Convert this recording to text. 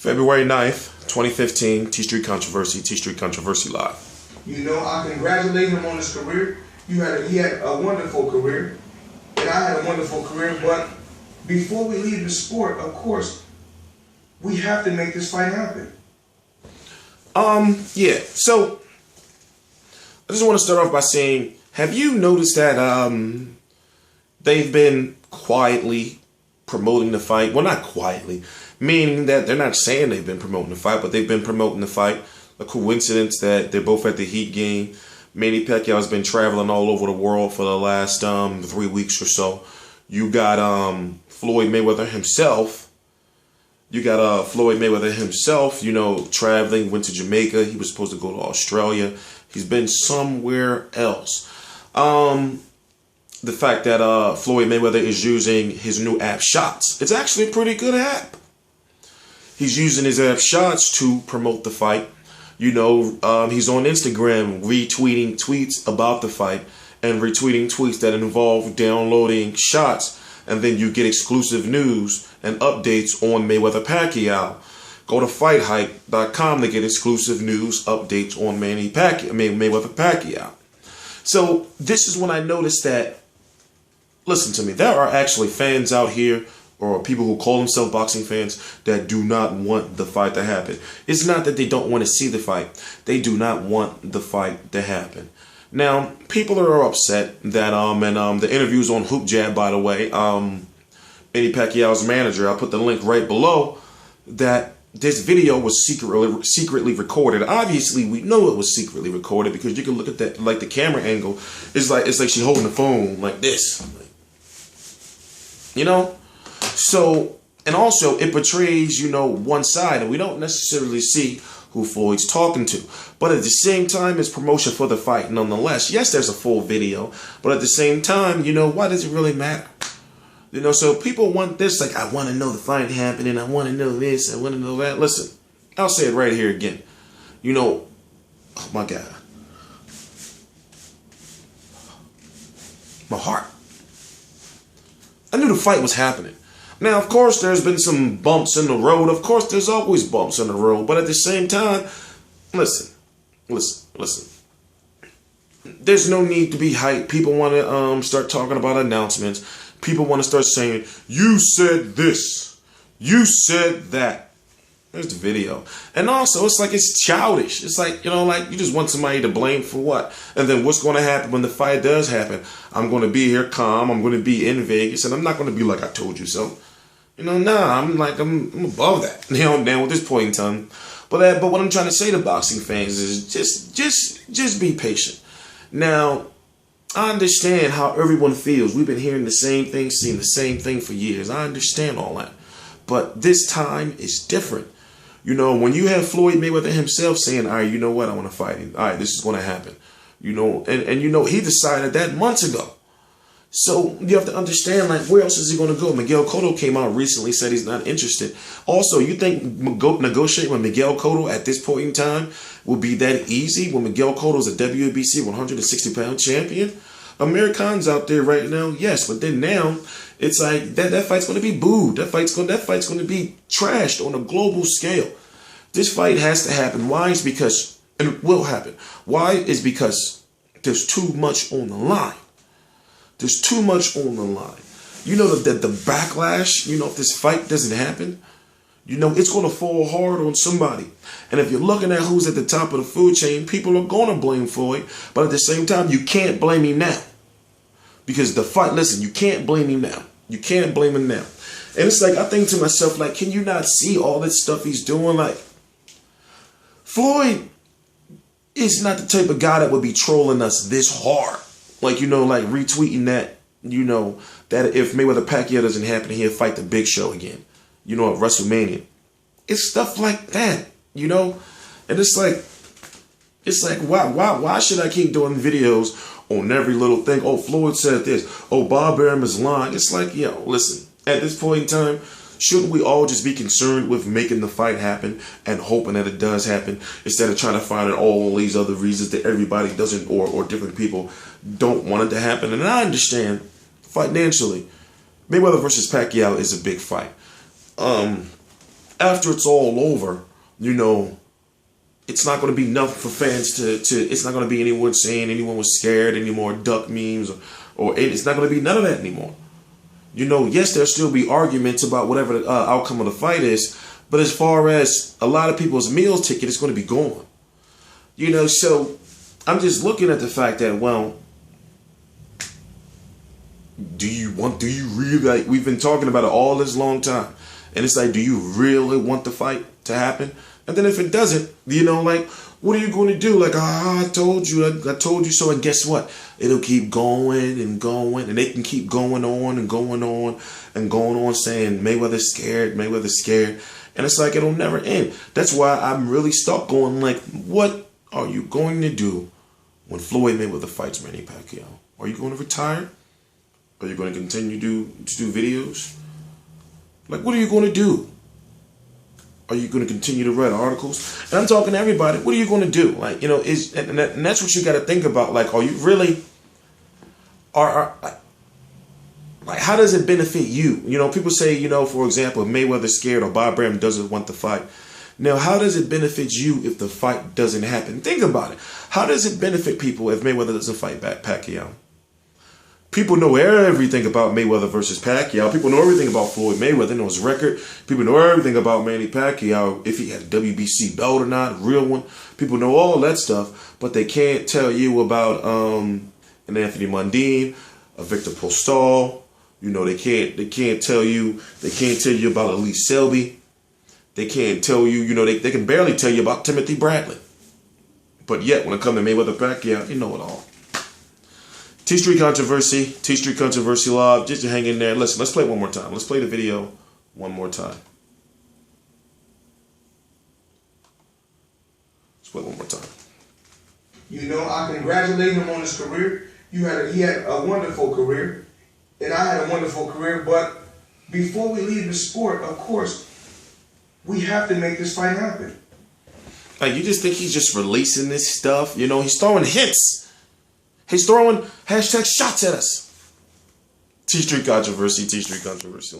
February 9th, 2015, T Street Controversy Live. You know, I congratulate him on his career. He had a wonderful career, and I had a wonderful career. But before we leave the sport, of course, we have to make this fight happen. Yeah. So I just want to start off by saying, have you noticed that they've been quietly promoting the fight? Well, not quietly, meaning that they're not saying they've been promoting the fight, but they've been promoting the fight. A coincidence that they're both at the Heat game. Manny Pacquiao has been traveling all over the world for the last 3 weeks or so. You got Floyd Mayweather himself. You know, traveling, went to Jamaica. He was supposed to go to Australia. He's been somewhere else. The fact that Floyd Mayweather is using his new app Shots. It's actually a pretty good app. He's using his app Shots to promote the fight. You know, he's on Instagram retweeting tweets about the fight and retweeting tweets that involve downloading Shots. And then you get exclusive news and updates on Mayweather Pacquiao. Go to FightHype.com to get exclusive news updates on Mayweather Pacquiao. So this is when I noticed that, listen to me, there are actually fans out here, or people who call themselves boxing fans, that do not want the fight to happen. It's not that they don't want to see the fight. They do not want the fight to happen. Now, people are upset that, the interviews on Hoop Jab, by the way, Manny Pacquiao's manager, I'll put the link right below, that this video was secretly recorded. Obviously, we know it was secretly recorded because you can look at that, like the camera angle. It's like she's holding the phone like this. You know? So, and also it portrays, you know, one side, and we don't necessarily see who Floyd's talking to. But at the same time, it's promotion for the fight nonetheless. Yes, there's a full video, but at the same time, you know, why does it really matter? You know, so people want this, like, I want to know the fight happening, I want to know this, I want to know that. Listen, I'll say it right here again. You know, oh my God. My heart. I knew the fight was happening. Now, of course, there's been some bumps in the road. Of course, there's always bumps in the road. But at the same time, listen. There's no need to be hyped. People want to start talking about announcements. People want to start saying, you said this. You said that. There's the video. And also, it's like it's childish. It's like, you know, like you just want somebody to blame for what? And then what's going to happen when the fight does happen? I'm going to be here calm. I'm going to be in Vegas. And I'm not going to be like, I told you so. You know, nah, I'm above that. You know, now at this point in time. But what I'm trying to say to boxing fans is just be patient. Now, I understand how everyone feels. We've been hearing the same thing, seeing the same thing for years. I understand all that. But this time is different. You know, when you have Floyd Mayweather himself saying, all right, you know what, I want to fight him. All right, this is going to happen. You know, and you know, he decided that months ago. So you have to understand, like, where else is he going to go? Miguel Cotto came out recently, said he's not interested. Also, you think negotiating with Miguel Cotto at this point in time will be that easy when Miguel Cotto's a WBC 160-pound champion? Americans out there right now, yes, but then now it's like that fight's going to be booed. That fight's going to be trashed on a global scale. This fight has to happen. Why? Is because, and it will happen. Why? Is because there's too much on the line. There's too much on the line. You know that the backlash, you know, if this fight doesn't happen, you know, it's going to fall hard on somebody. And if you're looking at who's at the top of the food chain, people are going to blame Floyd. But at the same time, you can't blame him now. Because the fight, listen, you can't blame him now. You can't blame him now. And it's like, I think to myself, like, can you not see all this stuff he's doing? Like, Floyd is not the type of guy that would be trolling us this hard. Like, you know, like retweeting that, you know, that if Mayweather Pacquiao doesn't happen, he'll fight the Big Show again, you know, at WrestleMania. It's stuff like that, you know? And it's like, why should I keep doing videos on every little thing? Oh, Floyd said this. Oh, Bob Arum is lying. It's like, yo, listen, at this point in time, shouldn't we all just be concerned with making the fight happen and hoping that it does happen instead of trying to find out all these other reasons that everybody doesn't or different people don't want it to happen? And I understand financially, Mayweather versus Pacquiao is a big fight. after it's all over, you know, it's not going to be nothing for fans to it's not going to be anyone saying anyone was scared anymore, duck memes, or it's not going to be none of that anymore. You know, yes, there'll still be arguments about whatever the outcome of the fight is, but as far as a lot of people's meal ticket, it's going to be gone. You know, so I'm just looking at the fact that, well, do you really, like, we've been talking about it all this long time, and it's like, do you really want the fight to happen? And then if it doesn't, you know, like, what are you going to do? Like, I told you so. And guess what? It'll keep going and going, and they can keep going on and going on and going on saying Mayweather's scared, Mayweather's scared. And it's like, it'll never end. That's why I'm really stuck going, like, what are you going to do when Floyd Mayweather fights Manny Pacquiao? Are you going to retire? Are you going to continue to do videos? Like, what are you going to do? Are you going to continue to write articles? And I'm talking to everybody. What are you going to do? Like, you know, and that's what you got to think about. Like, are you really, like, how does it benefit you? You know, people say, you know, for example, if Mayweather's scared or Bob Bram doesn't want the fight. Now, how does it benefit you if the fight doesn't happen? Think about it. How does it benefit people if Mayweather doesn't fight back Pacquiao? People know everything about Mayweather versus Pacquiao. People know everything about Floyd Mayweather. They know his record. People know everything about Manny Pacquiao, if he had a WBC belt or not, a real one. People know all that stuff, but they can't tell you about an Anthony Mundine, a Victor Postol. You know, they can't tell you about Elise Selby. They can't tell you, you know, they can barely tell you about Timothy Bradley. But yet, when it comes to Mayweather Pacquiao, you know it all. T-Street Controversy Live. Just hang in there. Listen, let's play it one more time. Let's play the video one more time. Let's play it one more time. You know, I congratulate him on his career. He had a wonderful career, and I had a wonderful career. But before we leave the sport, of course, we have to make this fight happen. Like, you just think he's just releasing this stuff? You know, he's throwing hints. He's throwing hashtag shots at us. T-Street Controversy Live.